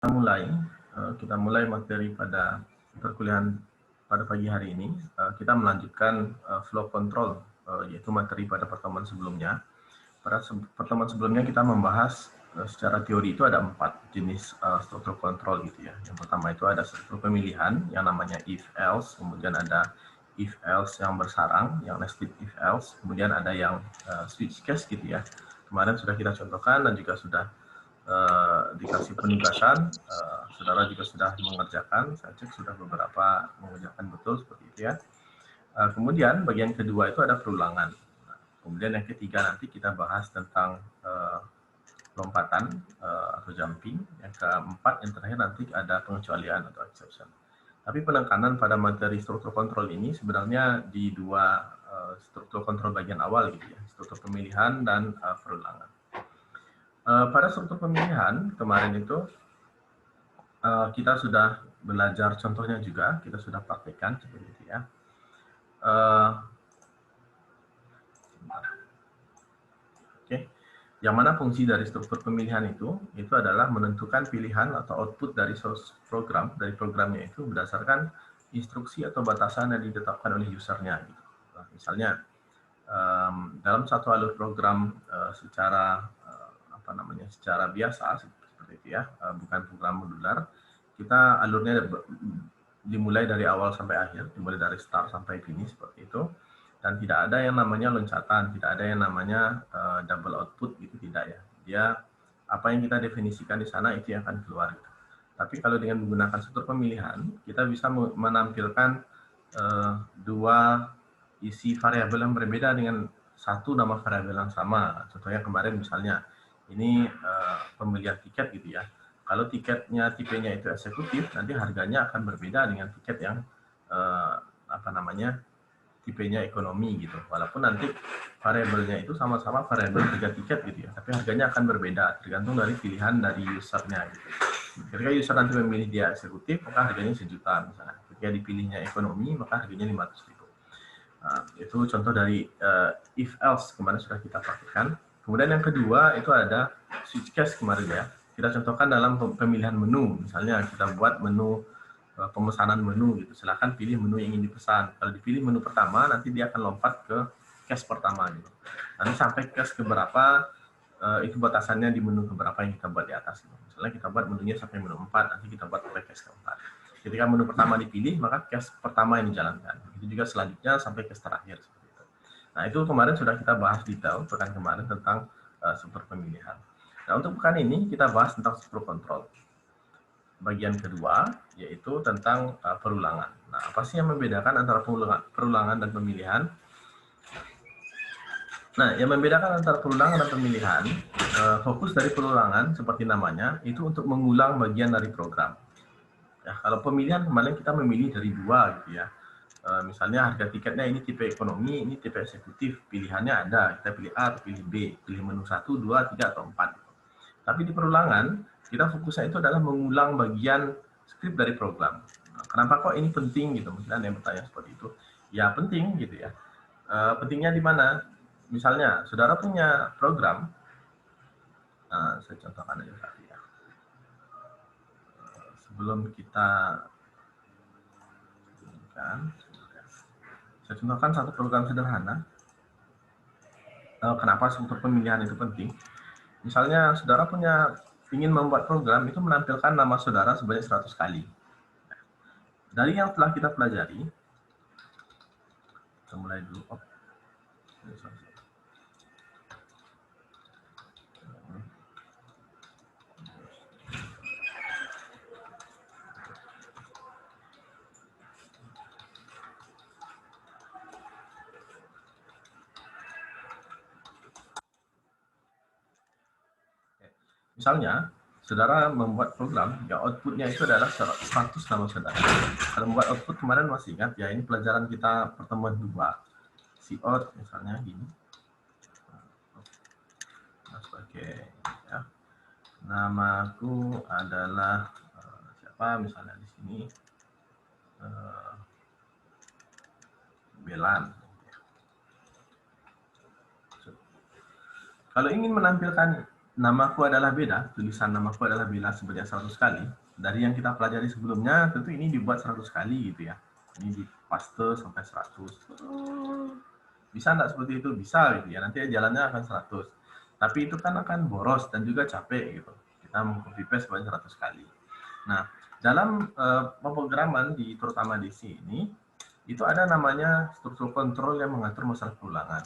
Kita mulai materi pada perkuliahan pada pagi hari ini. Kita melanjutkan flow control, yaitu materi pada pertemuan sebelumnya. Pada pertemuan sebelumnya kita membahas secara teori itu ada 4 jenis struktur kontrol gitu ya. Yang pertama itu ada struktur pemilihan yang namanya if else, kemudian ada if else yang bersarang, yang nested if else, kemudian ada yang switch case gitu ya. Kemarin sudah kita contohkan dan juga sudah dikasih penugasan, saudara juga sudah mengerjakan, saya cek sudah beberapa mengerjakan betul seperti itu ya. Kemudian bagian kedua itu ada perulangan. Kemudian yang ketiga nanti kita bahas tentang lompatan atau jumping. Yang keempat, yang terakhir nanti ada pengecualian atau exception. Tapi penekanan pada materi struktur kontrol ini sebenarnya di dua struktur kontrol bagian awal gitu ya, struktur pemilihan dan perulangan. Pada struktur pemilihan kemarin itu kita sudah belajar contohnya juga, kita sudah praktekkan seperti itu ya. Oke, yang mana fungsi dari struktur pemilihan itu adalah menentukan pilihan atau output dari source program, dari programnya itu berdasarkan instruksi atau batasan yang ditetapkan oleh usernya. Gitu. Nah, misalnya dalam satu alur program secara biasa seperti itu ya, bukan program modular, kita alurnya dimulai dari awal sampai akhir, dimulai dari start sampai finish seperti itu, dan tidak ada yang namanya loncatan, tidak ada yang namanya double output gitu, tidak ya. Dia apa yang kita definisikan di sana itu yang akan keluar. Gitu. Tapi kalau dengan menggunakan struktur pemilihan, kita bisa menampilkan dua isi variabel yang berbeda dengan satu nama variabel yang sama. Contohnya kemarin misalnya ini pembelian tiket gitu ya. Kalau tiketnya tipenya itu eksekutif, nanti harganya akan berbeda dengan tiket yang tipenya ekonomi gitu. Walaupun nanti variabelnya itu sama-sama variabel harga tiket gitu ya, tapi harganya akan berbeda tergantung dari pilihan dari usernya gitu. Ketika user nanti memilih dia eksekutif, maka harganya 1 juta misalnya. Ketika dipilihnya ekonomi, maka harganya 500.000. Nah, itu contoh dari if else kemarin sudah kita praktikkan. Kemudian yang kedua itu ada switch case kemarin ya. Kita contohkan dalam pemilihan menu. Misalnya kita buat menu pemesanan menu gitu. Silakan pilih menu yang ingin dipesan. Kalau dipilih menu pertama, nanti dia akan lompat ke case pertama gitu. Nanti sampai case keberapa itu batasannya di menu keberapa yang kita buat di atas. Gitu. Misalnya kita buat menunya sampai menu 4, nanti kita buat sampai case keempat. Ketika menu pertama dipilih, maka case pertama yang dijalankan. Itu juga selanjutnya sampai case terakhir. Seperti itu. Nah, itu kemarin sudah kita bahas detail, pekan kemarin tentang struktur pemilihan. Nah, untuk pekan ini kita bahas tentang struktur kontrol. Bagian kedua, yaitu tentang perulangan. Nah, apa sih yang membedakan antara perulangan dan pemilihan? Nah, yang membedakan antara perulangan dan pemilihan, fokus dari perulangan, seperti namanya, itu untuk mengulang bagian dari program. Ya, kalau pemilihan kemarin kita memilih dari 2 gitu ya. Misalnya harga tiketnya ini tipe ekonomi, ini tipe eksekutif, pilihannya ada, kita pilih A atau pilih B, pilih menu 1, 2, 3, atau 4. Tapi di perulangan, kita fokusnya itu adalah mengulang bagian skrip dari program. Nah, kenapa kok ini penting gitu? Mungkin ada yang bertanya seperti itu. Ya penting gitu ya. Pentingnya di mana? Misalnya, saudara punya program, saya contohkan aja tadi ya. Sebelum kita saya contohkan satu program sederhana. Kenapa struktur pemilihan itu penting? Misalnya, saudara ingin membuat program itu menampilkan nama saudara sebanyak 100 kali. Dari yang telah kita pelajari, kita mulai dulu. Misalnya, saudara membuat program, yang outputnya itu adalah 100 nama saudara. Kalau membuat output kemarin masih ingat, ya ini pelajaran kita pertemuan 2. Cout misalnya gini. Nah, sebagai ya, namaku adalah siapa misalnya di sini Belan. Kalau ingin menampilkan namaku adalah Bella, tulisan namaku adalah Bella sebanyak 100 kali. Dari yang kita pelajari sebelumnya, tentu ini dibuat 100 kali gitu ya. Ini di paste sampai 100. Bisa nggak seperti itu? Bisa gitu ya. Nanti jalannya akan 100. Tapi itu kan akan boros dan juga capek gitu. Kita meng-copy paste sebanyak 100 kali. Nah, dalam pemrograman terutama di sini, itu ada namanya struktur kontrol yang mengatur masalah perulangan.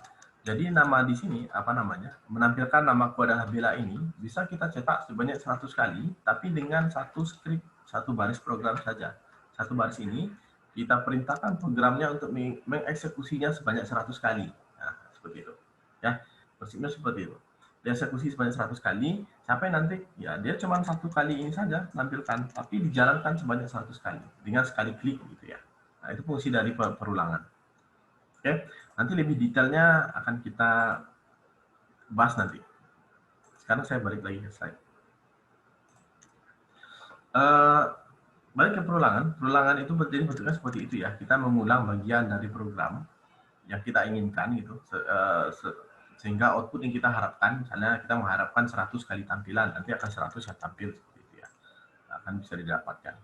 Jadi nama di sini, apa namanya, menampilkan namaku adalah Bella ini, bisa kita cetak sebanyak 100 kali, tapi dengan satu script, satu baris program saja. Satu baris ini, kita perintahkan programnya untuk mengeksekusinya sebanyak 100 kali. Nah, seperti itu. Ya, prinsipnya seperti itu. Dieksekusi sebanyak 100 kali, sampai nanti, ya dia cuma satu kali ini saja tampilkan, tapi dijalankan sebanyak 100 kali, dengan sekali klik gitu ya. Nah, itu fungsi dari perulangan. Oke, nanti lebih detailnya akan kita bahas nanti. Sekarang saya balik lagi ke slide. Balik ke perulangan. Perulangan itu bentuknya seperti itu ya. Kita mengulang bagian dari program yang kita inginkan gitu, sehingga output yang kita harapkan, misalnya kita mengharapkan 100 kali tampilan, nanti akan 100 yang tampil seperti itu ya. Akan bisa didapatkan.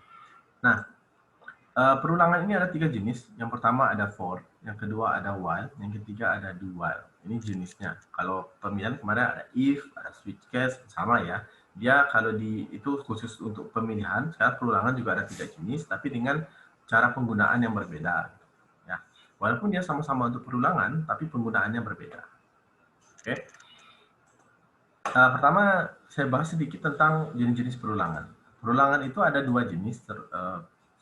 Nah, perulangan ini ada 3 jenis. Yang pertama ada for, yang kedua ada while, yang ketiga ada do while. Ini jenisnya. Kalau pemilihan kemarin ada if, ada switch case, sama ya. Dia kalau itu khusus untuk pemilihan, sekarang perulangan juga ada 3 jenis, tapi dengan cara penggunaan yang berbeda. Ya. Walaupun dia sama-sama untuk perulangan, tapi penggunaannya berbeda. Oke. Pertama, saya bahas sedikit tentang jenis-jenis perulangan. Perulangan itu ada 2 jenis,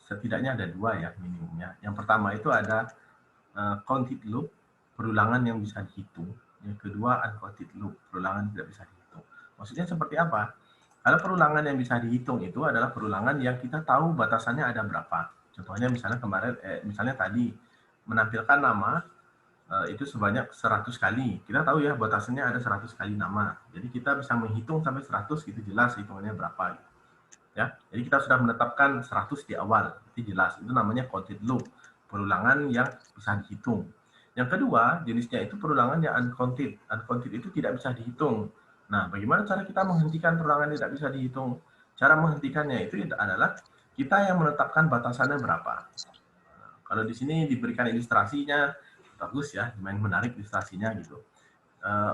setidaknya ada 2 ya minimumnya. Yang pertama itu ada counted loop, perulangan yang bisa dihitung. Yang kedua uncounted loop, perulangan tidak bisa dihitung. Maksudnya seperti apa? Kalau perulangan yang bisa dihitung itu adalah perulangan yang kita tahu batasannya ada berapa. Contohnya misalnya kemarin, misalnya tadi menampilkan nama itu sebanyak 100 kali. Kita tahu ya batasannya ada 100 kali nama. Jadi kita bisa menghitung sampai 100 itu jelas hitungannya berapa. Ya, jadi kita sudah menetapkan 100 di awal, itu jelas. Itu namanya counted loop, perulangan yang bisa dihitung. Yang kedua, jenisnya itu perulangan yang uncounted. Uncounted itu tidak bisa dihitung. Nah, bagaimana cara kita menghentikan perulangan yang tidak bisa dihitung? Cara menghentikannya itu adalah kita yang menetapkan batasannya berapa. Nah, kalau di sini diberikan ilustrasinya, bagus ya, main menarik ilustrasinya gitu.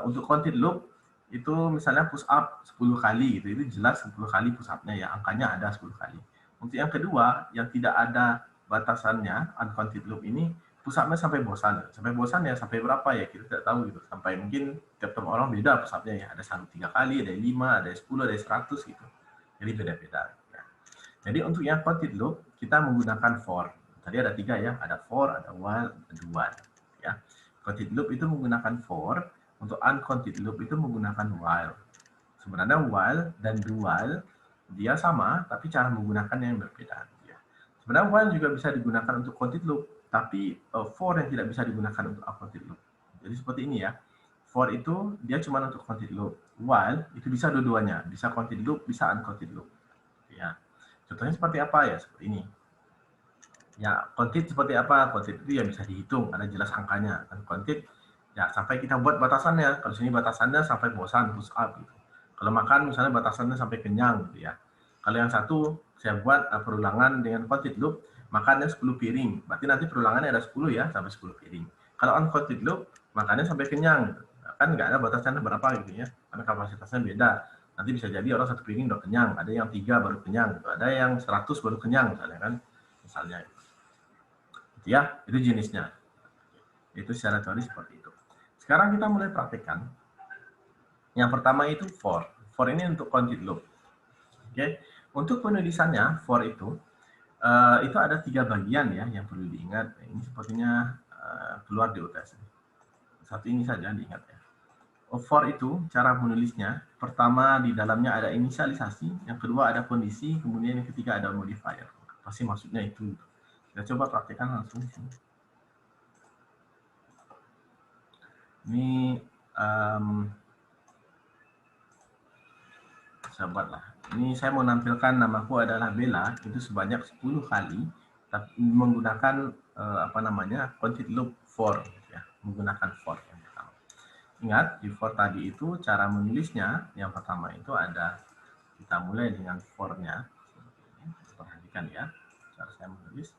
Untuk counted loop, itu misalnya push up 10 kali gitu, itu jelas 10 kali push up-nya ya, angkanya ada 10 kali. Untuk yang kedua, yang tidak ada batasannya, uncounted loop ini, push up-nya sampai bosan. Sampai bosan ya, sampai berapa ya, kita tidak tahu gitu. Sampai mungkin tiap-tiap orang beda push up-nya ya, ada 3 kali, ada 5, ada 10, ada 100 gitu. Jadi beda-beda. Ya. Jadi untuk yang counted loop, kita menggunakan for. Tadi ada 3 ya, ada for, ada while, ada do while. Ya. Counted loop itu menggunakan for, untuk uncounted loop itu menggunakan while. Sebenarnya while dan do while dia sama, tapi cara menggunakannya yang berbeda. Ya. Sebenarnya while juga bisa digunakan untuk counted loop, tapi for yang tidak bisa digunakan untuk uncounted loop. Jadi seperti ini ya. For itu dia cuma untuk counted loop. While itu bisa dua-duanya, bisa counted loop, bisa uncounted loop. Ya. Contohnya seperti apa ya? Seperti ini. Ya, counted seperti apa? Counted itu ya bisa dihitung, ada jelas angkanya. Uncounted ya sampai kita buat batasannya. Kalau sini batasannya sampai bosan, push up gitu. Kalau makan misalnya batasannya sampai kenyang gitu ya. Kalau yang satu saya buat perulangan dengan counted loop, makannya 10 piring. Berarti nanti perulangannya ada 10 ya, sampai 10 piring. Kalau uncounted loop, makannya sampai kenyang. Kan nggak ada batasannya berapa gitu ya, karena kapasitasnya beda. Nanti bisa jadi orang 1 piring udah kenyang, ada yang 3 baru kenyang, ada yang 100 baru kenyang misalnya kan. Misalnya. Ya, itu jenisnya. Itu secara teori seperti itu. Sekarang kita mulai praktekkan. Yang pertama itu for. For ini untuk counted loop. Oke. Untuk penulisannya for itu ada 3 bagian ya yang perlu diingat. Ini sepertinya keluar di UTS. Satu ini saja diingat ya. For itu cara menulisnya, pertama di dalamnya ada inisialisasi, yang kedua ada kondisi, kemudian yang ketiga ada modifier. Pasti maksudnya itu. Kita coba praktekkan langsung di sini. Ini saya buatlah. Ini saya mau nampilkan namaku adalah Bella itu sebanyak 10 kali, tapi menggunakan counted loop for, ya, menggunakan for yang pertama. Ingat, di for tadi itu cara menulisnya, yang pertama itu ada, kita mulai dengan for-nya. Perhatikan ya, cara saya menulis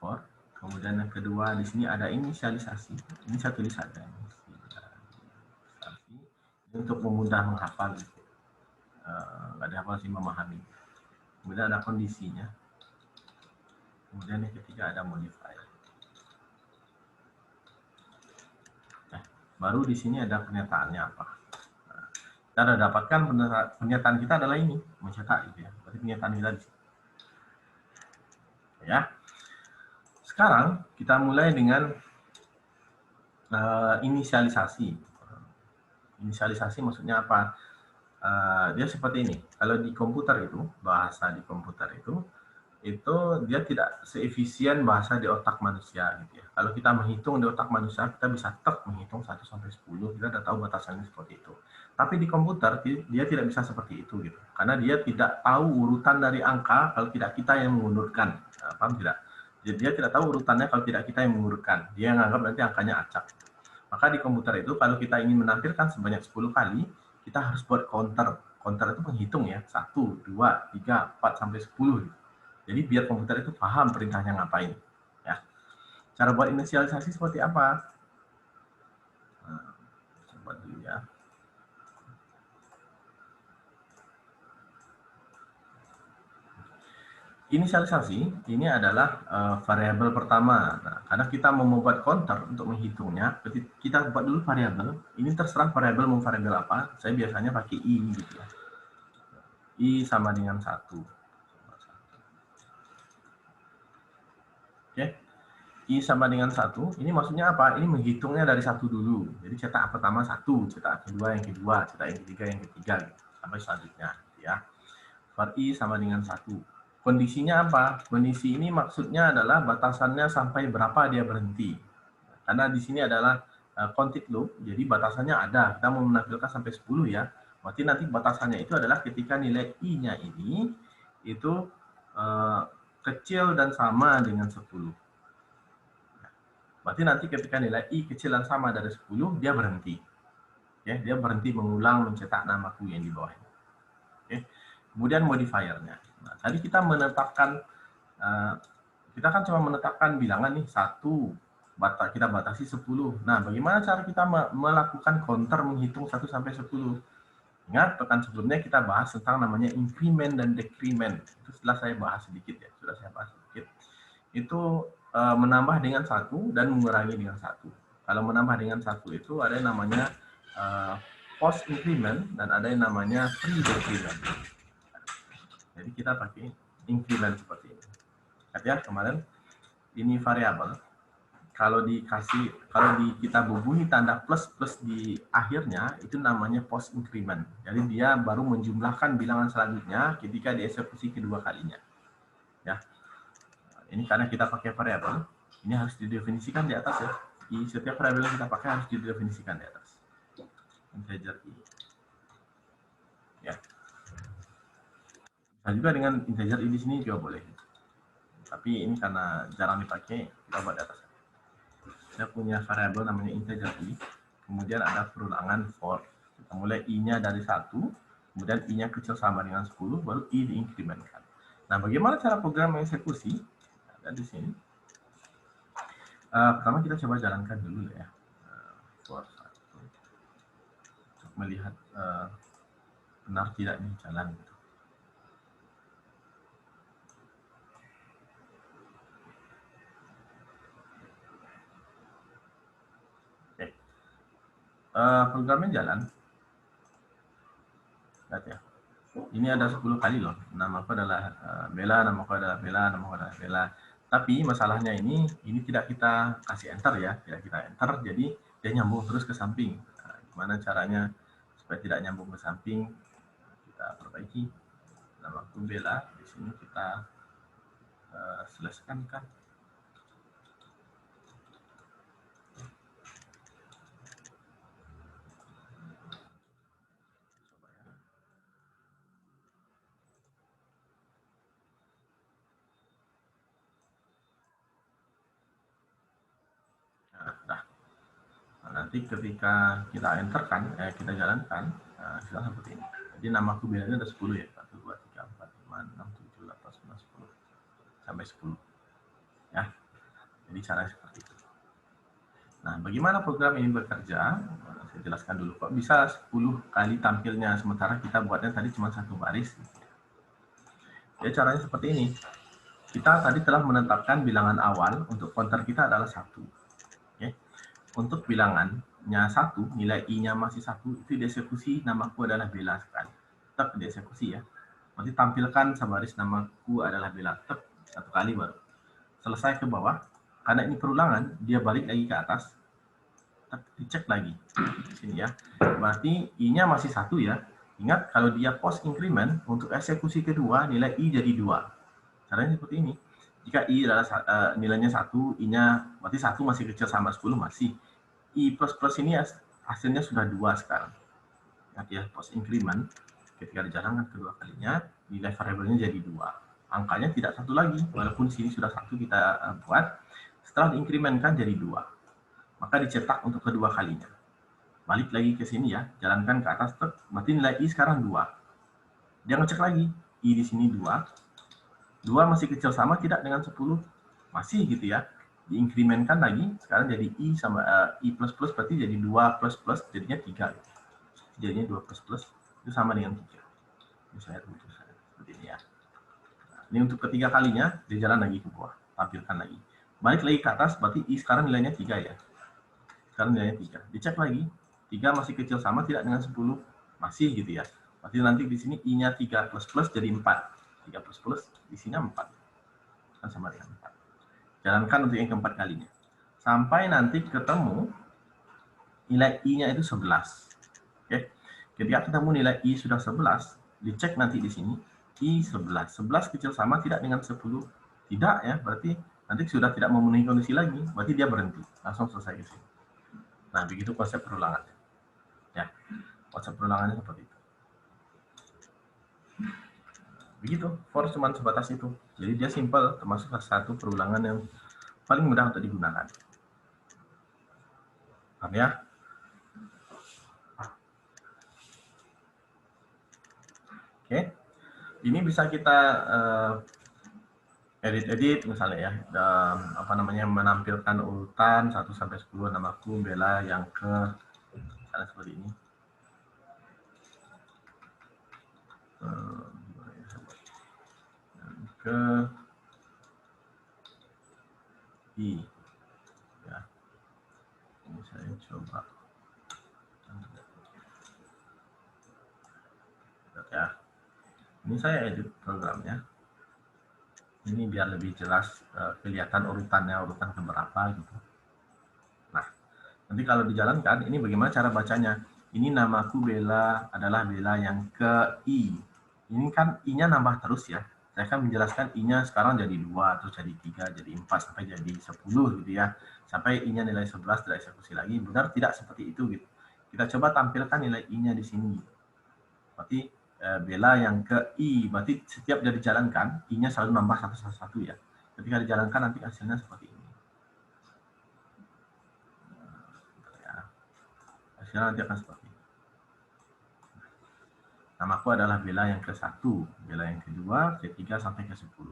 for. Kemudian yang kedua, di sini ada inisialisasi. Ini saya tulis saja. Inisialisasi. Ini untuk memudah menghafal. Nggak dihafal sih, memahami. Kemudian ada kondisinya. Kemudian yang ketiga ada modifier. Nah, baru di sini ada pernyataannya apa. Kita sudah dapatkan pernyataan kita adalah ini, mencetak gitu ya. Berarti pernyataan kita di sini. Ya. Sekarang kita mulai dengan inisialisasi. Inisialisasi maksudnya apa? Dia seperti ini. Kalau di komputer itu, bahasa di komputer itu dia tidak seefisien bahasa di otak manusia gitu ya. Kalau kita menghitung di otak manusia, kita bisa menghitung 1 sampai 10, kita sudah tahu batasannya seperti itu. Tapi di komputer dia tidak bisa seperti itu gitu. Karena dia tidak tahu urutan dari angka kalau tidak kita yang mengurutkan. Paham tidak? Jadi dia tidak tahu urutannya kalau tidak kita yang mengurutkan. Dia menganggap nanti angkanya acak. Maka di komputer itu kalau kita ingin menampilkan sebanyak 10 kali, kita harus buat counter. Counter itu menghitung ya, 1, 2, 3, 4 sampai 10 gitu. Jadi biar komputer itu paham perintahnya ngapain. Ya. Cara buat inisialisasi seperti apa? Coba dulu ya. Inisialisasi ini adalah variabel pertama. Nah, karena kita mau membuat counter untuk menghitungnya, kita buat dulu variabel. Ini terserah variabel mau variabel apa. Saya biasanya pakai i gitu ya. I sama dengan 1. Oke. I sama dengan 1, ini maksudnya apa? Ini menghitungnya dari 1 dulu. Jadi cetak pertama 1, cetak kedua yang kedua, cetak yang ketiga gitu, sampai selanjutnya ya. For I sama dengan 1. Kondisinya apa? Kondisi ini maksudnya adalah batasannya sampai berapa dia berhenti. Karena di sini adalah counted loop, jadi batasannya ada. Kita mau menampilkan sampai 10 ya. Berarti nanti batasannya itu adalah ketika nilai I-nya ini itu kecil dan sama dengan 10. Berarti nanti ketika nilai I kecil dan sama dari 10, dia berhenti. Ya, dia berhenti mengulang mencetak namaku yang di bawahnya. Oke. Kemudian modifiernya. Nah, tadi kita menetapkan, kita kan cuma menetapkan bilangan nih, 1, kita batasi 10. Nah, bagaimana cara kita melakukan counter menghitung 1 sampai 10? Ingat, pekan sebelumnya kita bahas tentang namanya increment dan decrement. Itu setelah saya bahas sedikit ya, sudah saya bahas sedikit. Itu menambah dengan 1 dan mengurangi dengan 1. Kalau menambah dengan 1 itu ada yang namanya post increment dan ada yang namanya pre-decrement. Jadi kita pakai increment seperti ini. Lihat ya, kemarin ini variabel. Kalau kita bubuhi tanda plus di akhirnya, itu namanya post increment. Jadi dia baru menjumlahkan bilangan selanjutnya ketika dieksekusi kedua kalinya. Ya. Ini karena kita pakai variabel, ini harus didefinisikan di atas ya. Di setiap variabel yang kita pakai harus didefinisikan di atas. Integer I. Ya. Bisa juga dengan integer I di sini juga boleh. Tapi ini karena jarang dipakai, kita buat di atas. Kita punya variabel namanya integer I. Kemudian ada perulangan for. Kita mulai I-nya dari 1, kemudian I-nya kecil sama dengan 10, baru I diinkrementkan. Nah, bagaimana cara program mengeksekusi? Ada di sini. Pertama kita coba jalankan dulu ya. For 1. Untuk melihat benar tidaknya jalan. Oke. Programnya jalan. Lihat ya. Ini ada 10 kali loh. Namaku adalah Bella, namaku adalah Bella, namaku adalah Bella. Tapi masalahnya ini tidak kita kasih enter ya, tidak kita enter, jadi dia nyambung terus ke samping. Nah, gimana caranya supaya tidak nyambung ke samping? Kita perbaiki. Namaku Bella, di sini kita selesaikan kan. Nah, nanti ketika kita enterkan, kita jalankan, misalnya seperti ini. Jadi namaku bilangnya ada 10 ya, 1, 2, 3, 4, 5, 6, 7, 8, 9, 10, sampai 10. Ya, jadi caranya seperti itu. Nah, bagaimana program ini bekerja? Saya jelaskan dulu. Kok bisa 10 kali tampilnya, sementara kita buatnya tadi cuma 1 baris. Ya, caranya seperti ini. Kita tadi telah menetapkan bilangan awal untuk counter kita adalah 1. Oke. Untuk bilangannya 1, nilai I-nya masih 1, itu dieksekusi namaku adalah Bella sekali. Tetap dieksekusi ya. Nanti tampilkan sebaris namaku adalah Bella. Tetap 1 kali baru. Selesai ke bawah. Karena ini perulangan, dia balik lagi ke atas. Dicek lagi. Sini ya. Berarti I-nya masih 1 ya. Ingat, kalau dia post increment, untuk eksekusi kedua, nilai I jadi 2. Caranya seperti ini. Jika I adalah nilainya 1, I-nya berarti 1 masih kecil sama 10, masih. I plus ini hasilnya sudah 2 sekarang. Ingat ya, post increment, ketika dijalankan kedua kalinya, nilai variabelnya jadi 2. Angkanya tidak 1 lagi, walaupun sini sudah 1 kita buat, setelah diinkrementkan jadi 2. Maka dicetak untuk kedua kalinya. Balik lagi ke sini ya, jalankan ke atas, berarti nilai I sekarang 2. Dia ngecek lagi, I di sini 2. 2 masih kecil sama tidak dengan 10? Masih gitu ya. Diinkrementkan lagi, sekarang jadi I sama I plus plus, berarti jadi 2 plus plus, jadinya 3. Jadinya 2 plus plus, itu sama dengan 3. Ini saya rumuskan seperti ini ya. Nah, ini untuk ketiga kalinya, dia jalan lagi ke bawah, tampilkan lagi. Balik lagi ke atas, berarti I sekarang nilainya 3 ya. Sekarang nilainya 3. Dicek lagi, 3 masih kecil sama tidak dengan 10? Masih gitu ya. Berarti nanti di sini I-nya 3 plus plus jadi 4. 3 plus plus, di sini 4. Kan sama dengan 4. Jalankan untuk yang keempat kalinya. Sampai nanti ketemu nilai I-nya itu 11. Oke. Ketika ketemu nilai I sudah 11, dicek nanti di sini, I 11. 11 kecil sama tidak dengan 10? Tidak ya, berarti nanti sudah tidak memenuhi kondisi lagi, berarti dia berhenti. Langsung selesai di sini. Nah, begitu konsep perulangannya. Ya, konsep perulangannya seperti itu. Begitu, for cuma sebatas itu. Jadi dia simple, termasuk satu perulangan yang paling mudah untuk digunakan. Paham ya? Oke, ini bisa kita edit-edit misalnya ya, apa namanya, menampilkan urutan 1 sampai 10 namaku Bella yang ke misalnya seperti ini. Ke I ya. Ini saya coba ya. Ini saya edit programnya. Ini biar lebih jelas kelihatan urutannya, urutan keberapa gitu. Nah, nanti kalau dijalankan, ini bagaimana cara bacanya? Ini namaku Bella adalah Bella yang ke I. Ini kan I-nya nambah terus ya. Saya akan menjelaskan I-nya sekarang jadi 2, terus jadi 3, jadi 4, sampai jadi 10 gitu ya. Sampai I-nya nilai 11 tidak eksekusi lagi. Benar tidak seperti itu gitu. Kita coba tampilkan nilai I-nya di sini. Berarti Bella yang ke I, berarti setiap dia dijalankan, I-nya selalu nambah satu ya. Ketika dijalankan nanti hasilnya seperti ini. Hasilnya nanti akan seperti ini. Namaku adalah Bella yang ke-1, Bella yang kedua, ke-3 sampai ke-10.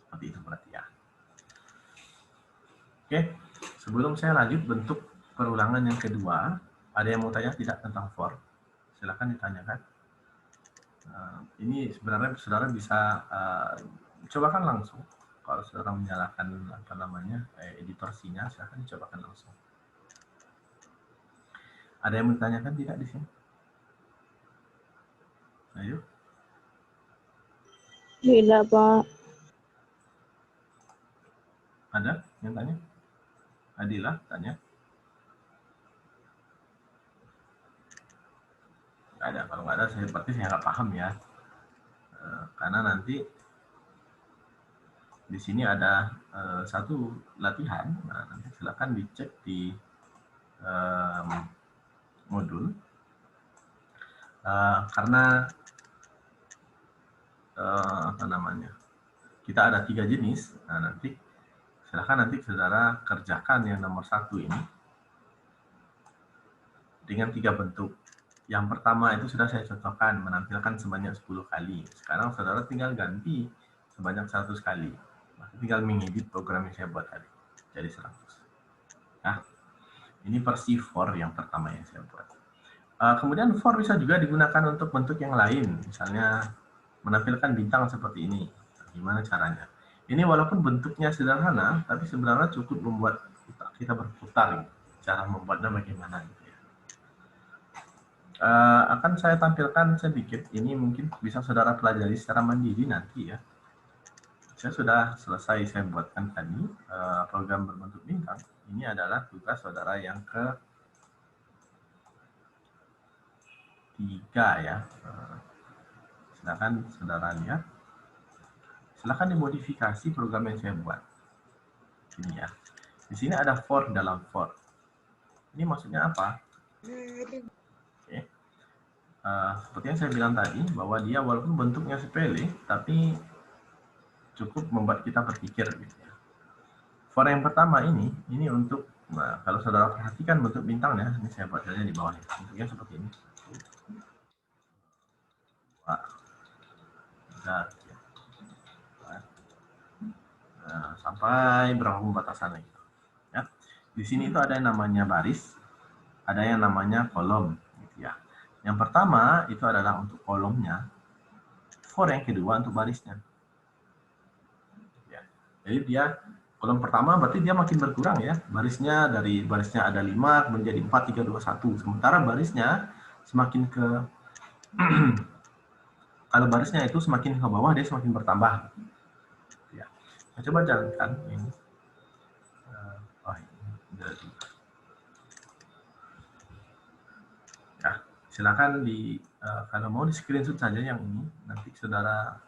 Seperti itu berarti ya. Oke, sebelum saya lanjut bentuk perulangan yang kedua, ada yang mau tanya tidak tentang for? Silakan ditanyakan. Ini sebenarnya saudara bisa cobakan langsung. Kalau saudara menyalakan apa namanya editor C-nya, silahkan dicobakan langsung. Ada yang bertanyakan tidak di sini? Ayo. Tidak, Pak. Ada yang tanya? Adila tanya. Nggak ada. Kalau nggak ada, saya berarti saya nggak paham ya. Karena nanti di sini ada satu latihan. Nah, nanti silakan dicek di modul. Karena apa namanya, kita ada 3 jenis. Nah, nanti silakan nanti saudara kerjakan yang nomor 1 ini. dengan 3 bentuk. Yang pertama itu sudah saya contohkan, menampilkan sebanyak 10 kali. Sekarang saudara tinggal ganti sebanyak 100 kali. Tinggal mengedit program yang saya buat tadi. Jadi 100. Nah, ini versi for yang pertama yang saya buat. Kemudian for bisa juga digunakan untuk bentuk yang lain. Misalnya menampilkan bintang seperti ini. Gimana caranya? Ini walaupun bentuknya sederhana, tapi sebenarnya cukup membuat kita berputar. Cara membuatnya bagaimana gitu ya. Akan saya tampilkan sedikit. Ini mungkin bisa saudara pelajari secara mandiri nanti ya. Saya sudah selesai saya buatkan tadi program berbentuk bintang. Ini adalah tugas saudara yang ke-3 ya. Silakan saudara lihat. Silakan dimodifikasi program yang saya buat. Ini ya. Di sini ada for dalam for. Ini maksudnya apa? Oke. Seperti yang saya bilang tadi, bahwa dia walaupun bentuknya sepele, tapi cukup membuat kita berpikir. Gitu ya. For yang pertama ini untuk, nah, kalau saudara perhatikan bentuk bintangnya, ini saya buat saja di bawahnya. Bentuknya seperti ini. Sampai berapa batasan lagi. Ya. Di sini itu ada yang namanya baris, ada yang namanya kolom. Gitu ya. Yang pertama itu adalah untuk kolomnya, for yang kedua untuk barisnya. Ya. Jadi dia kolom pertama berarti dia makin berkurang ya. Barisnya dari barisnya ada 5 menjadi 4, 3, 2, 1. Sementara barisnya semakin ke kalau barisnya itu semakin ke bawah dia semakin bertambah. Ya. Saya coba jalankan ini. Ya, silakan kalau mau di screenshot saja yang ini. Nanti saudara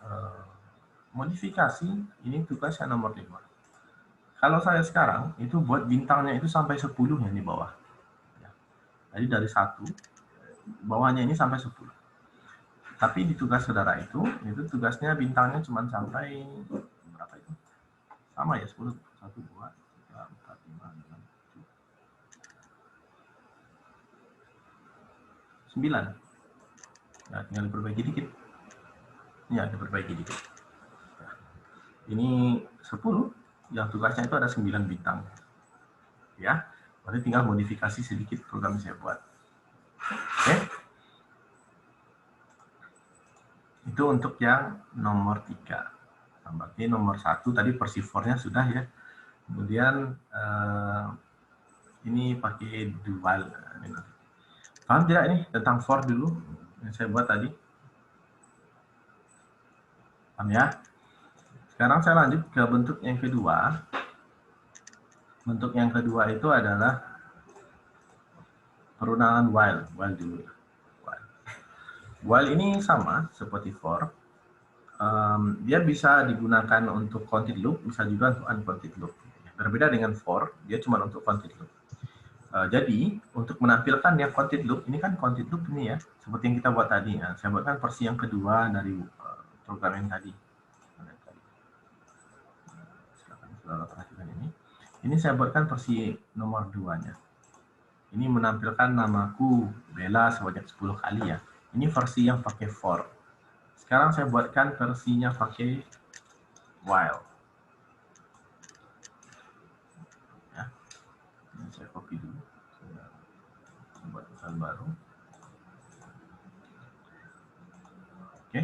modifikasi. Ini tugasnya nomor 5. Kalau saya sekarang itu buat bintangnya itu sampai 10 yang di bawah. Ya. Jadi dari 1 bawahnya ini sampai 10. Tapi di tugas saudara itu tugasnya bintangnya cuma sampai berapa itu? Sama ya, 10. 1, 2, 3, 4, 5, 6, 7, 9. Nah, tinggal diperbaiki dikit. Ya, diperbaiki dikit. Nah, ini 10, yang tugasnya itu ada 9 bintang. Ya, berarti tinggal modifikasi sedikit program yang saya buat. Oke. Itu untuk yang nomor 3. Berarti nomor 1 tadi versi for-nya sudah ya. Kemudian ini pakai dual. Paham tidak ini tentang for dulu yang saya buat tadi? Paham ya? Sekarang saya lanjut ke bentuk yang kedua. Bentuk yang kedua itu adalah perundangan while dulu. While ini sama seperti for. Dia bisa digunakan untuk counted loop, bisa juga untuk uncounted loop. Berbeda dengan for, dia cuma untuk counted loop. Jadi, untuk menampilkan yang counted loop, ini kan counted loop ini ya, seperti yang kita buat tadi. Nah, saya buatkan versi yang kedua dari program yang tadi. Silakan saudara perhatikan ini. Ini saya buatkan versi nomor 2-nya. Ini menampilkan namaku Bella sebanyak 10 kali ya. Ini versi yang pakai for. Sekarang saya buatkan versinya pakai while. Ya. Ini saya copy dulu. Saya buat tulisan baru. Oke.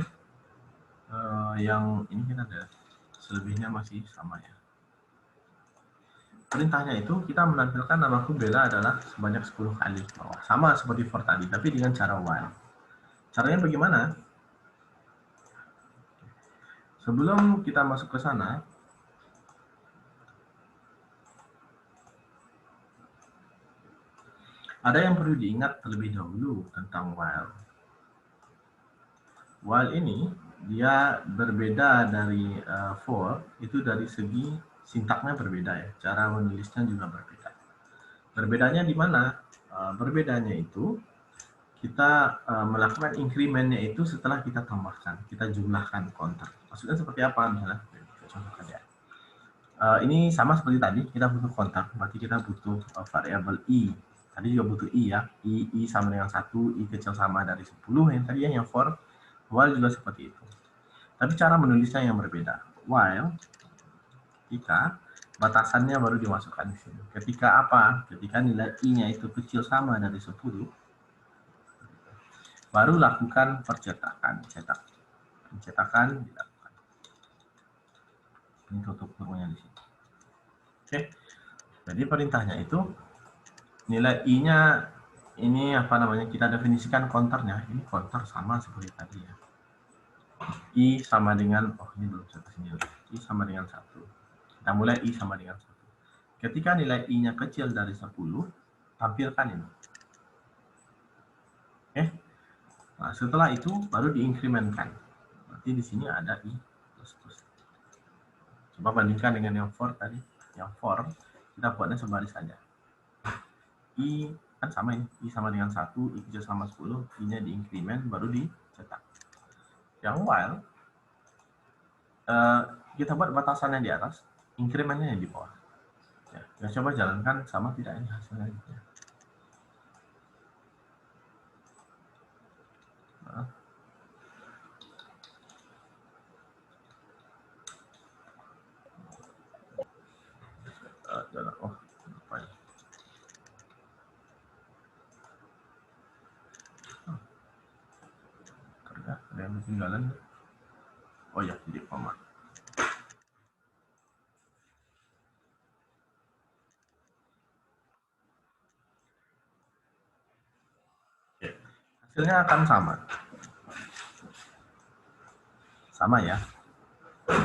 Yang ini kan ada selebihnya masih sama ya. Perintahnya itu kita menampilkan namaku Bella adalah sebanyak 10 kali. Sama seperti for tadi, tapi dengan cara while. Caranya bagaimana? Sebelum kita masuk ke sana, ada yang perlu diingat terlebih dahulu tentang while. While ini dia berbeda dari for, itu dari segi sintaknya berbeda ya, cara menulisnya juga berbeda. Berbedanya di mana? Berbedanya itu kita melakukan increment-nya itu setelah kita tambahkan, kita jumlahkan counter. Maksudnya seperti apa? Misalnya, contohkan ya. Ini sama seperti tadi, kita butuh counter, berarti kita butuh variabel i. Tadi juga butuh I ya, I sama dengan 1, I kecil sama dari 10, yang tadi yang for, while juga seperti itu. Tapi cara menulisnya yang berbeda. While, ketika batasannya baru dimasukkan di sini. Ketika apa? Ketika nilai I-nya itu kecil sama dari 10, baru lakukan percetakan. Pencetakan dilakukan. Ini tutup kurungnya di sini. Oke. Jadi perintahnya itu nilai I-nya ini apa namanya, kita definisikan counternya. Ini counter sama seperti tadi ya. I sama dengan, oh ini belum saya kasih nilai. I sama dengan 1. Kita mulai I sama dengan 1. Ketika nilai I-nya kecil dari 10, tampilkan ini. Oke. Nah, setelah itu baru diinkremenkan. Berarti di sini ada I plus plus. Coba bandingkan dengan yang for tadi. Yang for, kita buatnya sebaris saja. I kan sama ini, I sama dengan 1, I kecil sama 10, I-nya diinkremen, baru dicetak. Yang while, kita buat batasannya di atas, inkremennya di bawah. Ya, coba jalankan sama tidak ini hasilnya. Nah. Oh, apa ya? Ada yang ketinggalan. Oh ya, jadi koma. Oke. Hasilnya akan sama. Sama ya.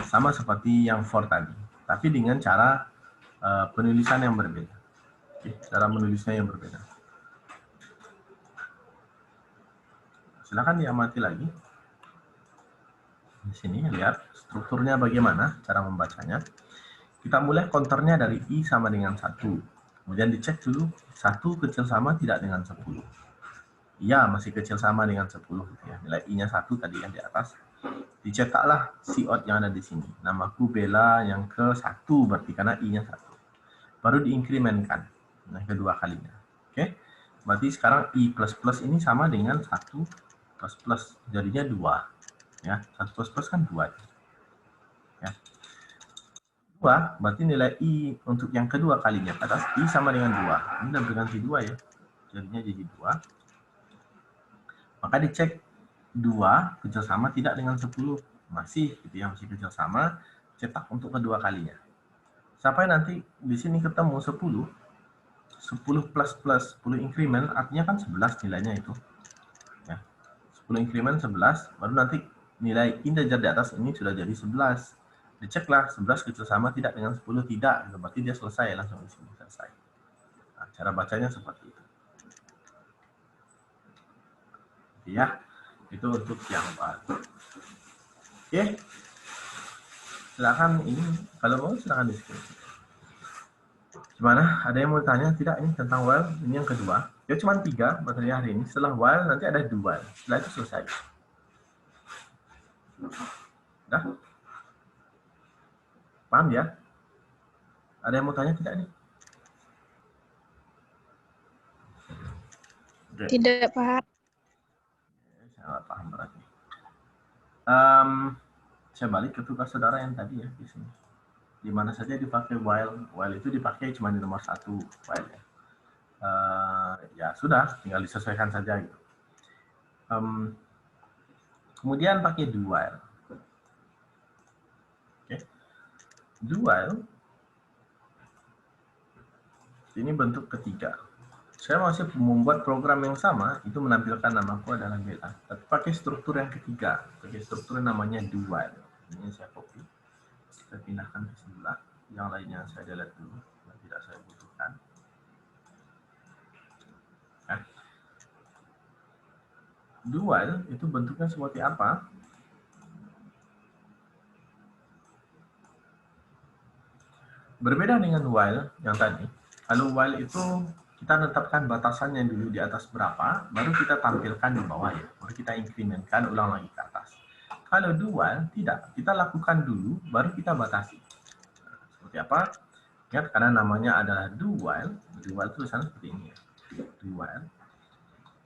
Sama seperti yang for tadi. Tapi dengan cara penulisan yang berbeda. Oke, cara menulisnya yang berbeda. Silakan diamati lagi. Di sini lihat strukturnya bagaimana, cara membacanya. Kita mulai counternya dari I sama dengan 1. Kemudian dicek dulu, 1 kecil sama tidak dengan 10. Iya, masih kecil sama dengan 10. Ya. Nilai I-nya 1 tadi yang di atas. Dicetaklah Cout yang ada di sini. Namaku Bella yang ke-1, berarti karena I-nya 1. Baru diinkremenkan. Nah, kedua kalinya. Oke. Berarti sekarang I++ ini sama dengan 1++. Jadinya 2. Ya, 1++ kan 2. Ya. 2, berarti nilai I untuk yang kedua kalinya ke atas, I sama dengan 2. Ini udah berganti 2 ya. Jadinya jadi 2. Maka dicek 2 kecil sama tidak dengan 10. Masih gitu ya, masih kecil sama, cetak untuk kedua kalinya. Sampai nanti di sini ketemu 10. 10 plus 10 increment artinya kan 11 nilainya itu. Ya. 10 increment 11, baru nanti nilai integer di atas ini sudah jadi 11. Diceklah 11 kecil sama tidak dengan 10, tidak. Berarti dia selesai, langsung di sini selesai. Nah, cara bacanya seperti itu. Ya, itu untuk yang baru. Oke. Silakan ini, kalau mau silakan diskusi. Gimana? Ada yang mau tanya? Tidak, ini tentang while. Ini yang kedua. Ya cuma 3 materi hari ini. Setelah while nanti ada do while. Setelah itu selesai. Udah? Paham ya? Ada yang mau tanya tidak nih? Tidak, Pak. Saya nggak paham berarti. Saya balik ke tugas saudara yang tadi ya di sini. Di mana saja dipakai while. While itu dipakai cuma di nomor 1 while ya. Ya sudah, tinggal disesuaikan saja gitu. Kemudian pakai do while. Oke. Do while ini bentuk ketiga. Saya masih membuat program yang sama, itu menampilkan namaku adalah Bella. Tapi pakai struktur yang ketiga, pakai struktur yang namanya do while. Ini saya copy, saya pindahkan ke sebelah. Yang lainnya saya delete dulu, yang tidak saya butuhkan. Nah. Do while itu bentuknya seperti apa? Berbeda dengan while yang tadi. Kalau while itu kita tetapkan batasannya dulu di atas berapa, baru kita tampilkan di bawah ya. Baru kita inkrementkan ulang lagi ke atas. Kalau do while, tidak. Kita lakukan dulu, baru kita batasi. Seperti apa? Ingat, karena namanya adalah do while. Do while tulisannya seperti ini ya. do while,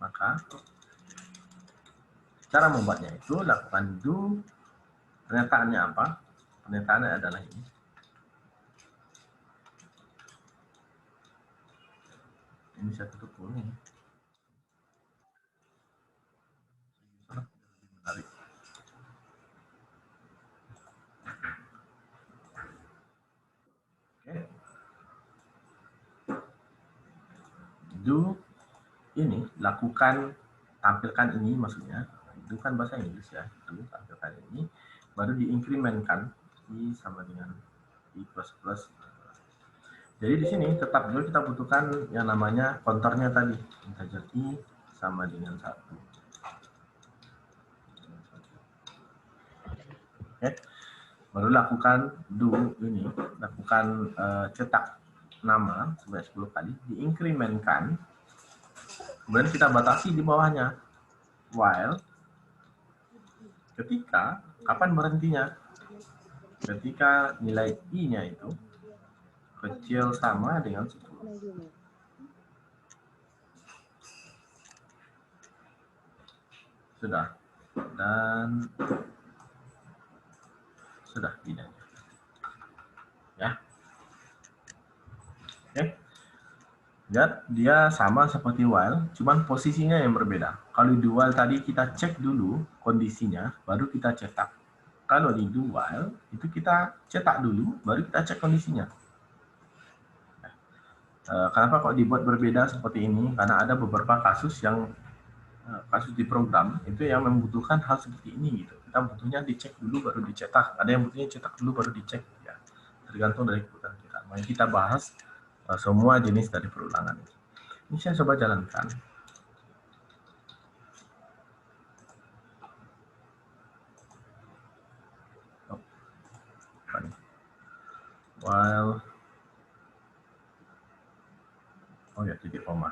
maka cara membuatnya itu lakukan do, pernyataannya apa? Pernyataannya adalah ini. Ini saya tutup dulu ya. Menarik. Oke. Do ini, lakukan, tampilkan ini maksudnya. Do kan bahasa Inggris ya. Do, tampilkan ini. Baru diinkrementkan I sama dengan I++. Jadi di sini tetap juga kita butuhkan yang namanya counternya tadi. Integer I sama dengan 1. Oke. Baru lakukan do ini, lakukan cetak nama sebanyak 10 kali, diinkrementkan, kemudian kita batasi di bawahnya, while, ketika, kapan berhentinya? Ketika nilai I-nya itu kecil sama dengan 10. Sudah. Dan sudah ini aja. Ya. Oke. Lihat, dia sama seperti while, cuman posisinya yang berbeda. Kalau di while tadi kita cek dulu kondisinya, baru kita cetak. Kalau di do while, itu kita cetak dulu, baru kita cek kondisinya. Kenapa kok dibuat berbeda seperti ini? Karena ada beberapa kasus yang kasus di program itu yang membutuhkan hal seperti ini gitu. Kita butuhnya dicek dulu baru dicetak. Ada yang butuhnya cetak dulu baru dicek ya. Tergantung dari kebutuhan kita. Mari kita bahas semua jenis dari perulangan. Ini saya coba jalankan. While ya titik koma.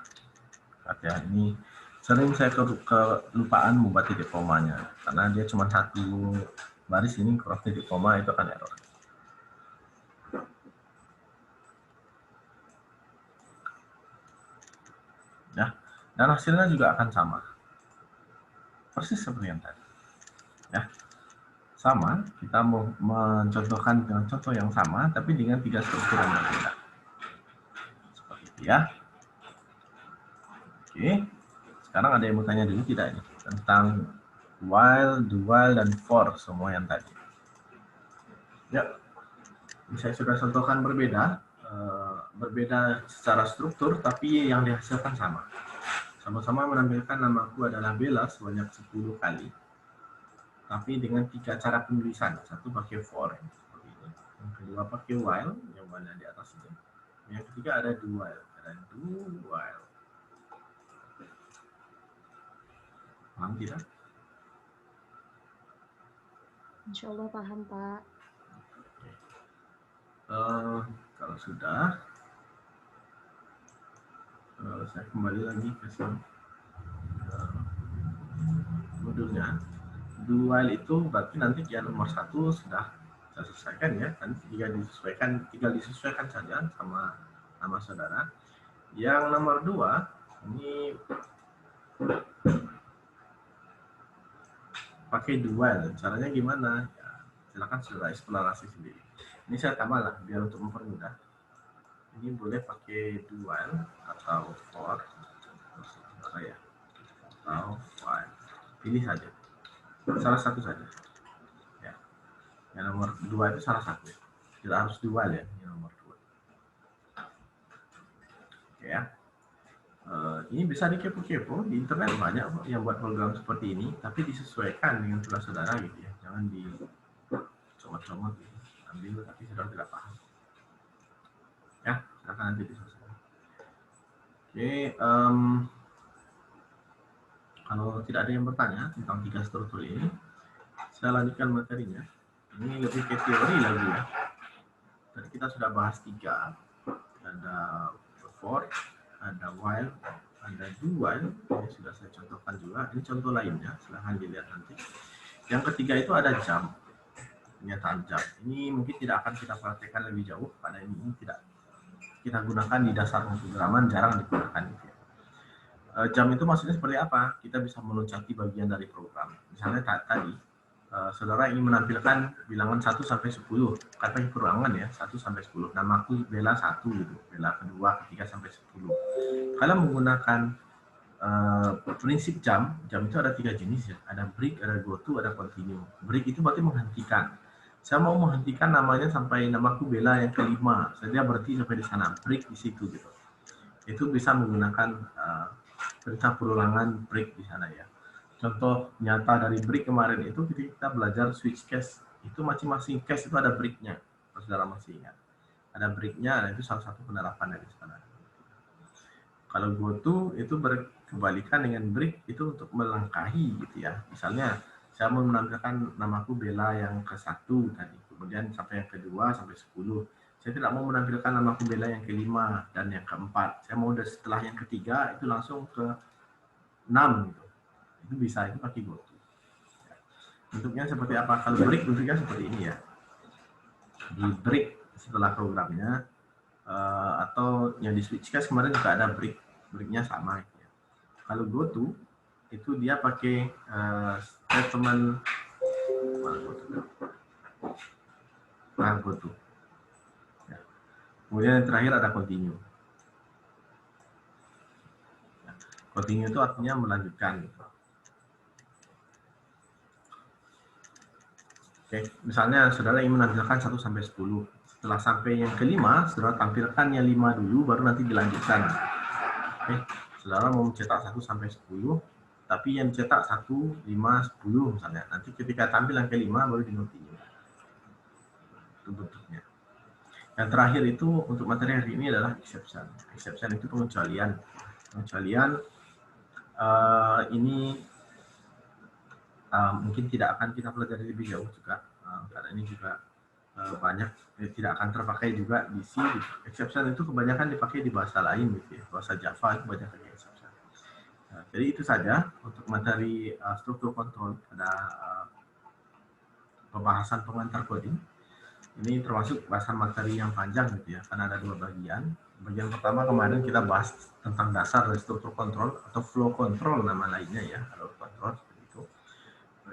Artinya ini sering saya kelupaan membuat titik komanya karena dia cuma satu baris ini cross titik koma itu akan error. Ya, dan hasilnya juga akan sama. Persis seperti yang tadi. Ya. Sama, kita mau mencontohkan dengan contoh yang sama tapi dengan 3 struktur yang berbeda. Seperti itu ya. Oke. Sekarang ada yang mau tanya dulu tidak ini tentang while, do while, dan for semua yang tadi. Ya, ini saya sudah contohkan berbeda secara struktur, tapi yang dihasilkan sama. Sama-sama menampilkan namaku adalah Bella sebanyak 10 kali, tapi dengan 3 cara penulisan. Satu pakai for, seperti ini. Yang kedua pakai while, yang mana di atas ini. Yang ketiga ada do while, Paham tidak? Insya Allah paham, Pak. Kalau sudah, saya kembali lagi ke sini. Modulnya. Do while itu berarti nanti yang nomor 1 sudah saya selesaikan ya. Nanti tinggal disesuaikan saja sama nama saudara. Yang nomor 2 ini pakai do while. Caranya gimana? Ya, silakan saudara eksplorasi sendiri. Ini saya tambah lah biar untuk mempermudah. Ini boleh pakai do while atau for, ya, atau while. Pilih saja. Salah satu saja. Ya. Yang nomor 2 itu salah satu. Tidak harus do while ya. Yang nomor 2. Oke ya. Ini bisa dikepo-kepo di internet banyak kok yang buat program seperti ini, tapi disesuaikan dengan tugas saudara gitu ya. Jangan dicomot-comot gitu. Ambil tapi saudara tidak paham. Ya, silakan nanti diselesaikan. Oke, kalau tidak ada yang bertanya tentang 3 struktur ini, saya lanjutkan materinya. Ini lebih ke teori lagi ya. Tadi kita sudah bahas 3, ada for, ada while, ada do while. Ini sudah saya contohkan juga. Ini contoh lainnya, silahkan dilihat nanti. Yang ketiga itu ada jump, pernyataan jump. Ini mungkin tidak akan kita praktekkan lebih jauh, karena ini tidak kita gunakan di dasar pemrograman, jarang digunakan. Jam itu maksudnya seperti apa? Kita bisa meloncati bagian dari program. Misalnya tadi, saudara ingin menampilkan bilangan 1 sampai 10, kata perulangan ya, 1 sampai 10. Namaku Bella 1 gitu, Bella kedua, ketiga sampai 10. Kalau menggunakan prinsip jam itu ada 3 jenis ya, ada break, ada go to, ada continue. Break itu berarti menghentikan. Saya mau menghentikan namanya sampai namaku Bella yang kelima, saya berarti sampai di sana, break di situ gitu. Itu bisa menggunakan perintah perulangan break di sana ya. Contoh nyata dari break kemarin itu kita belajar switch case. Itu masing-masing case itu ada breaknya. Kalau saudara masih ingat. Ada breaknya, dan itu salah satu penerapan dari sana. Kalau go to itu berkebalikan dengan break, itu untuk melangkahi gitu ya. Misalnya saya mau menampilkan namaku Bella yang ke-1 tadi. Kemudian sampai yang kedua sampai 10. Saya tidak mau menampilkan namaku Bella yang kelima dan yang keempat. Saya mau setelah yang ketiga itu langsung ke 6 gitu. Itu bisa, itu pakai go to. Bentuknya seperti apa? Kalau break bentuknya seperti ini ya. Di break setelah programnya, atau yang di switch case kemarin juga ada breaknya sama. Ya. Kalau go to itu dia pakai statement go to. Ya. Kemudian yang terakhir ada continue. Ya. Continue itu artinya melanjutkan. Gitu. Oke, misalnya saudara ingin menampilkan 1 sampai 10. Setelah sampai yang kelima, saudara tampilkan yang 5 dulu, baru nanti dilanjutkan. Oke, saudara mau mencetak 1 sampai 10, tapi yang cetak 1, 5, 10 misalnya. Nanti ketika tampil yang kelima, baru di-continue. Itu bentuknya. Yang terakhir itu untuk materi hari ini adalah exception. Exception itu pengecualian. Pengecualian ini mungkin tidak akan kita pelajari lebih jauh juga, karena ini juga banyak tidak akan terpakai juga di C. Exception itu kebanyakan dipakai di bahasa lain gitu ya. Bahasa Java itu banyak pakai exception. Jadi itu saja untuk materi struktur kontrol pada pembahasan pengantar coding. Ini termasuk bahasan materi yang panjang gitu ya, karena ada 2 bagian. Bagian pertama kemarin kita bahas tentang dasar dari struktur kontrol atau flow control nama lainnya ya, flow control seperti itu.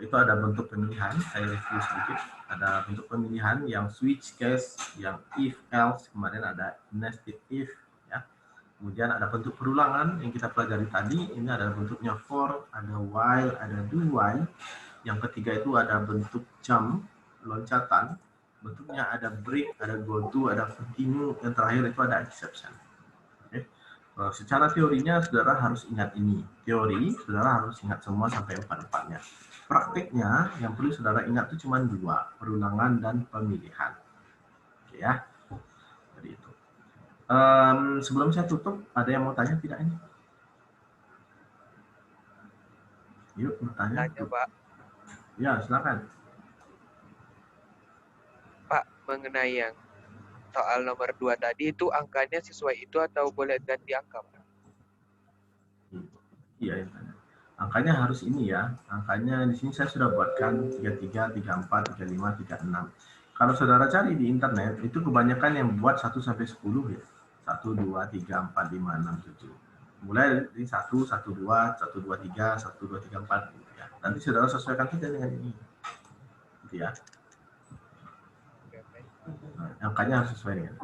Itu ada bentuk pemilihan, saya review sedikit. Ada bentuk pemilihan yang switch case, yang if else, kemarin ada nested if ya. Kemudian ada bentuk perulangan yang kita pelajari tadi, ini ada bentuknya for, ada while, ada do while. Yang ketiga itu ada bentuk jump, loncatan. Bentuknya ada break, ada go to, ada continue, yang terakhir itu ada exception. Oke. Secara teorinya saudara harus ingat ini. Teori saudara harus ingat semua sampai 4-4-nya. Praktiknya yang perlu saudara ingat itu cuma 2, perulangan dan pemilihan. Oke ya. Jadi itu. Sebelum saya tutup, ada yang mau tanya tidak ini? Yuk bertanya. Tanya, Pak. Ya, silakan. Pak, mengenai yang soal nomor 2 tadi, itu angkanya sesuai itu atau boleh ganti angka, Pak? Iya, angkanya harus ini ya. Angkanya di sini saya sudah buatkan 33, 34, 35, 36. Kalau saudara cari di internet, itu kebanyakan yang buat 1 sampai 10 ya. 1, 2, 3, 4, 5, 6, 7. Mulai dari 1, 1, 2, 1, 2, 3, 1, 2, 3, 4 gitu ya. Nanti saudara sesuaikan saja dengan ini. Gitu ya. Nah, angkanya harus sesuai dengan.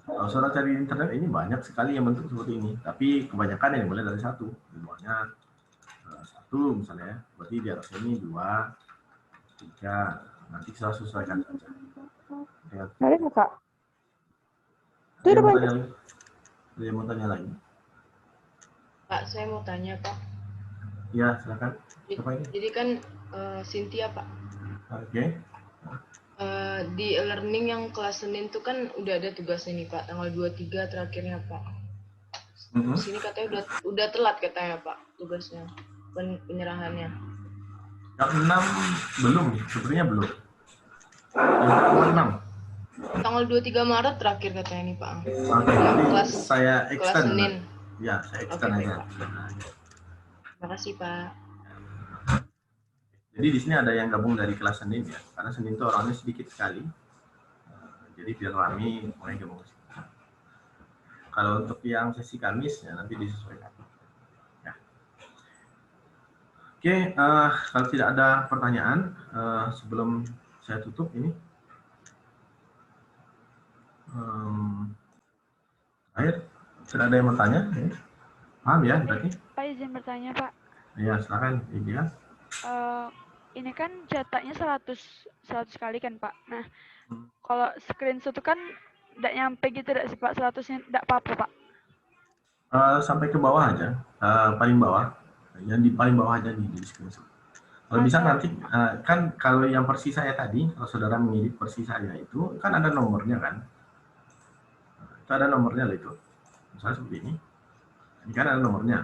Kalau saudara cari di internet, ini banyak sekali yang bentuk seperti ini. Tapi kebanyakan yang mulai dari 1. Di bawahnya 1 misalnya ya. Berarti di atas ini 2, 3. Nanti kita sesuaikan saja. Ada nggak, Kak? Ada yang mau tanya lagi? Pak, saya mau tanya, Pak. Ya, silakan. Jadi kan Cynthia, Pak. Oke. Di e-learning yang kelas Senin itu kan udah ada tugasnya nih, Pak. Tanggal 23 terakhirnya, Pak. Di sini katanya udah telat katanya, Pak, tugasnya. Penyerahannya. Yang 6 belum, sebenarnya belum. Yang 6. Tanggal 23 Maret terakhir katanya nih, Pak. Oke, jadi kelas Senin. Ya, saya extend aja. Terima kasih, Pak. Jadi di sini ada yang gabung dari kelas Senin ya, karena Senin itu orangnya sedikit sekali. Jadi biar rame, mulai gabung. Kalau untuk yang sesi Kamis ya nanti disesuaikan. Oke, kalau tidak ada pertanyaan, sebelum saya tutup ini, akhir, tidak ada yang bertanya? Paham ya berarti? Pak izin bertanya Pak. Ya, silakan, Lydia. Ini kan cetaknya 100 kali kan Pak. Nah, kalau screenshot itu kan tidak nyampe gitu tidak sih Pak, 100-nya tidak apa-apa Pak. Sampai ke bawah aja, paling bawah, yang di paling bawah aja di screenshot. Kalau bisa nanti, kan kalau yang versi saya tadi, kalau saudara mengedit versi saya itu, kan ada nomornya kan? Itu ada nomornya itu. Misalnya seperti ini. Ini kan ada nomornya.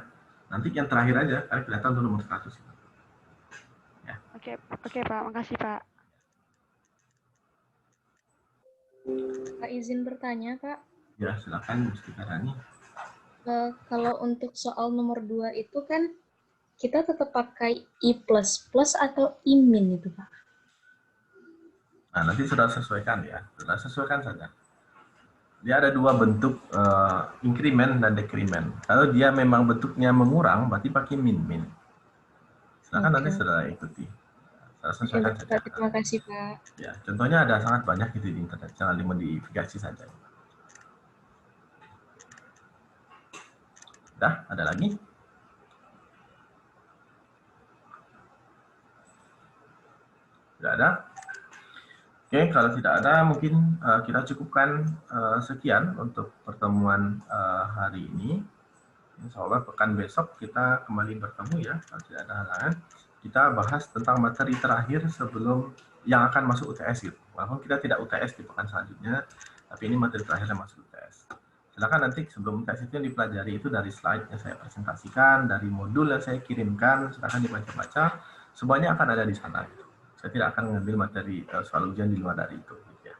Nanti yang terakhir aja, kan kelihatan tuh nomor 100. Ya. Oke Pak, makasih Pak. Pak izin bertanya Pak. Ya, silakan Mr. Karani. Kalau untuk soal nomor 2 itu kan kita tetap pakai I++ atau I- itu Pak? Nah, nanti sudah sesuaikan ya. Sudah sesuaikan saja. Dia ada dua bentuk, increment dan decrement. Kalau dia memang bentuknya mengurang, berarti pakai min. Silakan nanti saudara ikuti. Sesuaikan saja. Terima kasih Pak. Ya, contohnya ada sangat banyak itu di internet. Jangan dimodifikasi saja. Udah, ada lagi? Tidak ada? Oke, kalau tidak ada, mungkin kita cukupkan sekian untuk pertemuan hari ini. Insya Allah pekan besok kita kembali bertemu ya, kalau tidak ada halangan. Kita bahas tentang materi terakhir sebelum yang akan masuk UTS gitu. Walaupun kita tidak UTS di pekan selanjutnya, tapi ini materi terakhir yang masuk UTS. Silakan nanti sebelum UTS itu yang dipelajari itu dari slide yang saya presentasikan, dari modul yang saya kirimkan, silakan dibaca-baca. Semuanya akan ada di sana. Gitu. Saya tidak akan mengambil materi soal ujian di luar dari itu. Gitu ya.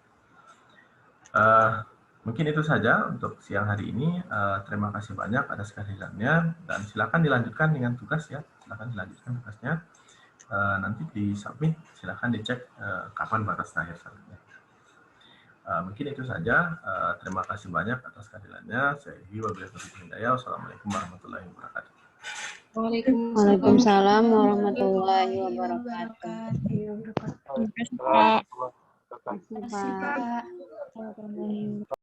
Mungkin itu saja untuk siang hari ini. Terima kasih banyak atas kehadirannya dan silakan dilanjutkan dengan tugas ya. Silakan dilanjutkan tugasnya. Nanti di submit, silakan dicek kapan batas terakhir selanjutnya. Mungkin itu saja. Terima kasih banyak atas kehadirannya. Saya Wabillahi taufiq wal hidayah. Wassalamualaikum warahmatullahi wabarakatuh. Waalaikumsalam warahmatullahi wabarakatuh. Terima kasih Pak.